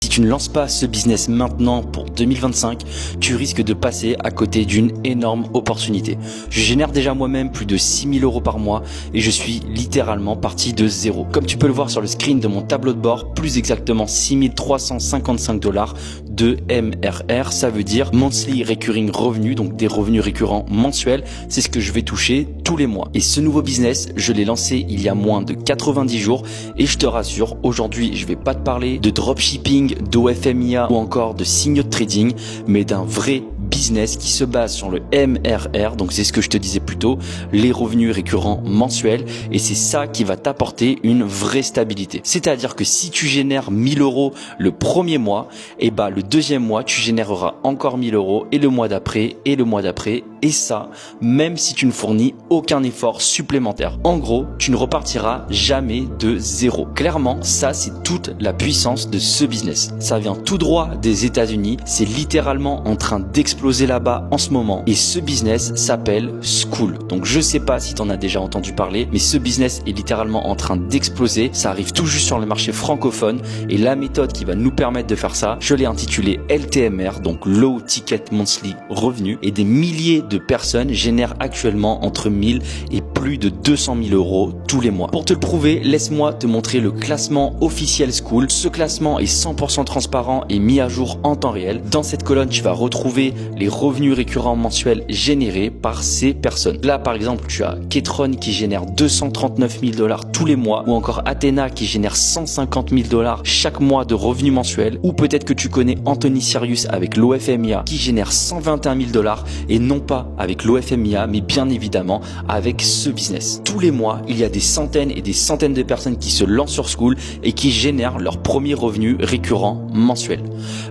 Si tu ne lances pas ce business maintenant pour 2025, tu risques de passer à côté d'une énorme opportunité. Je génère déjà moi-même plus de 6 000 € par mois et je suis littéralement parti de zéro. Comme tu peux le voir sur le screen de mon tableau de bord, plus exactement 6 355 $ de MRR, ça veut dire Monthly Recurring Revenue, donc des revenus récurrents mensuels. C'est ce que je vais toucher tous les mois. Et ce nouveau business, je l'ai lancé il y a moins de 90 jours et je te rassure, aujourd'hui, je vais pas te parler de dropshipping, d'OFMIA ou encore de signaux de trading, mais d'un vrai business qui se base sur le MRR, donc c'est ce que je te disais plus tôt, les revenus récurrents mensuels, et c'est ça qui va t'apporter une vraie stabilité. C'est-à-dire que si tu génères 1 000 € le premier mois, et bah le deuxième mois tu généreras encore 1 000 € et le mois d'après et le mois d'après, et ça même si tu ne fournis aucun effort supplémentaire. En gros, tu ne repartiras jamais de zéro. Clairement, ça c'est toute la puissance de ce business. Ça vient tout droit des États-Unis, c'est littéralement en train d'exploser là-bas en ce moment, et ce business s'appelle Skool. Donc je sais pas si tu en as déjà entendu parler, mais ce business est littéralement en train d'exploser. Ça arrive tout juste sur le marché francophone, et la méthode qui va nous permettre de faire ça, je l'ai intitulé LTMR, donc Low Ticket Monthly Revenue, et des milliers de personnes génèrent actuellement entre 1000 et plus de 200 000 € tous les mois. Pour te le prouver, laisse-moi te montrer le classement officiel Skool. Ce classement est 100% transparent et mis à jour en temps réel. Dans cette colonne, tu vas retrouver les revenus récurrents mensuels générés par ces personnes. Là, par exemple, tu as Ketron qui génère 239 000 $ tous les mois, ou encore Athena qui génère 150 000 $ chaque mois de revenus mensuels, ou peut-être que tu connais Anthony Sirius avec l'OFMIA qui génère 121 000 $ et non pas avec l'OFMIA, mais bien évidemment avec ce business. Tous les mois, il y a des centaines et des centaines de personnes qui se lancent sur Skool et qui génèrent leurs premiers revenus récurrents mensuels.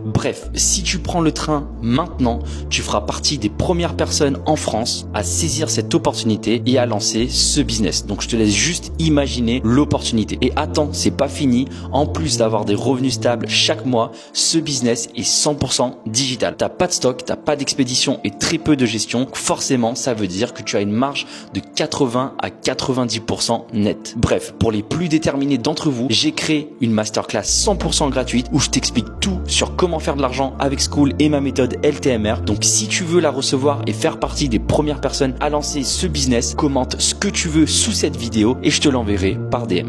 Bref, si tu prends le train maintenant, tu feras partie des premières personnes en France à saisir cette opportunité et à lancer ce business. Donc je te laisse juste imaginer l'opportunité. Et attends, c'est pas fini. En plus d'avoir des revenus stables chaque mois, ce business est 100% digital. T'as pas de stock, t'as pas d'expédition et très peu de gestion. Forcément, ça veut dire que tu as une marge de 80 à 90% net. Bref, pour les plus déterminés d'entre vous, j'ai créé une masterclass 100% gratuite où je t'explique tout sur comment faire de l'argent avec Skool et ma méthode LTMR. Donc si tu veux la recevoir et faire partie des premières personnes à lancer ce business, commente ce que tu veux sous cette vidéo et je te l'enverrai par DM.